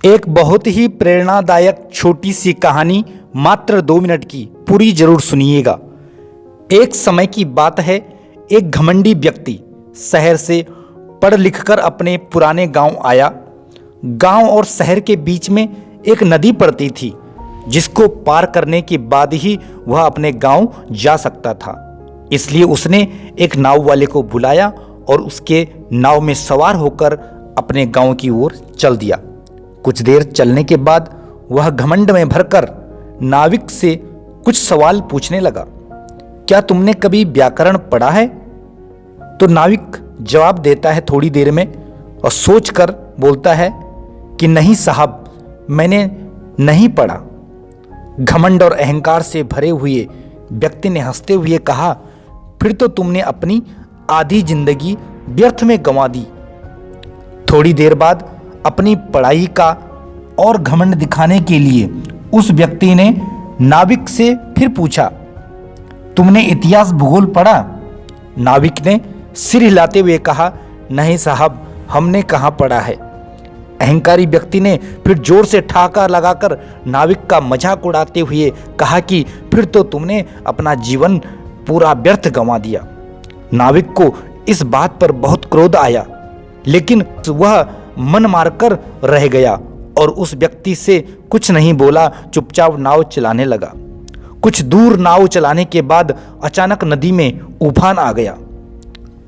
एक बहुत ही प्रेरणादायक छोटी सी कहानी मात्र 2 मिनट की, पूरी जरूर सुनिएगा। एक समय की बात है, एक घमंडी व्यक्ति शहर से पढ़ लिखकर अपने पुराने गांव आया। गांव और शहर के बीच में एक नदी पड़ती थी, जिसको पार करने के बाद ही वह अपने गांव जा सकता था। इसलिए उसने एक नाव वाले को बुलाया और उसके नाव में सवार होकर अपने गांव की ओर चल दिया। कुछ देर चलने के बाद वह घमंड में भरकर नाविक से कुछ सवाल पूछने लगा। क्या तुमने कभी व्याकरण पढ़ा है? तो नाविक जवाब देता है थोड़ी देर में और सोचकर बोलता है कि नहीं साहब, मैंने नहीं पढ़ा। घमंड और अहंकार से भरे हुए व्यक्ति ने हंसते हुए कहा, फिर तो तुमने अपनी आधी जिंदगी व्यर्थ में गंवा दी। थोड़ी देर बाद अपनी पढ़ाई का और घमंड दिखाने के लिए उस व्यक्ति ने नाविक से फिर पूछा, तुमने इतिहास भूगोल पढ़ा? नाविक ने सिर हिलाते हुए कहा, नहीं साहब, हमने कहाँ पढ़ा है। अहंकारी व्यक्ति ने फिर जोर से ठहाका लगाकर नाविक का मजाक उड़ाते हुए कहा कि फिर तो तुमने अपना जीवन पूरा व्यर्थ गंवा दिया। नाविक को इस बात पर बहुत क्रोध आया, लेकिन वह मन मारकर रह गया और उस व्यक्ति से कुछ नहीं बोला, चुपचाप नाव चलाने लगा। कुछ दूर नाव चलाने के बाद अचानक नदी में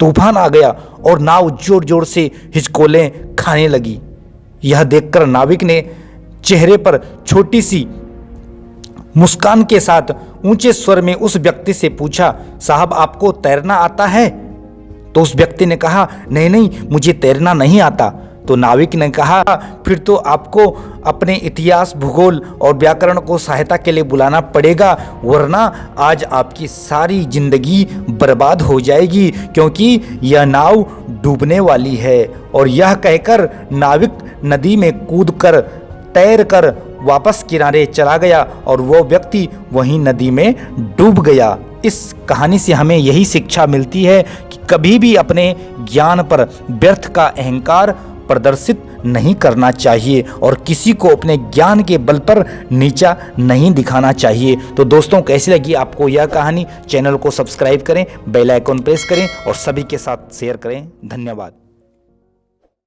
तूफान आ गया और नाव जोर जोर से हिचकोलें खाने लगी। यह देखकर नाविक ने चेहरे पर छोटी सी मुस्कान के साथ ऊंचे स्वर में उस व्यक्ति से पूछा, साहब आपको तैरना आता है? तो उस व्यक्ति ने कहा, नहीं, मुझे तैरना नहीं आता। तो नाविक ने कहा, फिर तो आपको अपने इतिहास, भूगोल और व्याकरण को सहायता के लिए बुलाना पड़ेगा, वरना आज आपकी सारी जिंदगी बर्बाद हो जाएगी, क्योंकि यह नाव डूबने वाली है। और यह कहकर नाविक नदी में कूदकर तैरकर वापस किनारे चला गया और वो व्यक्ति वहीं नदी में डूब गया। इस कहानी से हमें यही शिक्षा मिलती है कि कभी भी अपने ज्ञान पर व्यर्थ का अहंकार प्रदर्शित नहीं करना चाहिए और किसी को अपने ज्ञान के बल पर नीचा नहीं दिखाना चाहिए। तो दोस्तों, कैसी लगी आपको यह कहानी? चैनल को सब्सक्राइब करें, बेल आइकन प्रेस करें और सभी के साथ शेयर करें। धन्यवाद।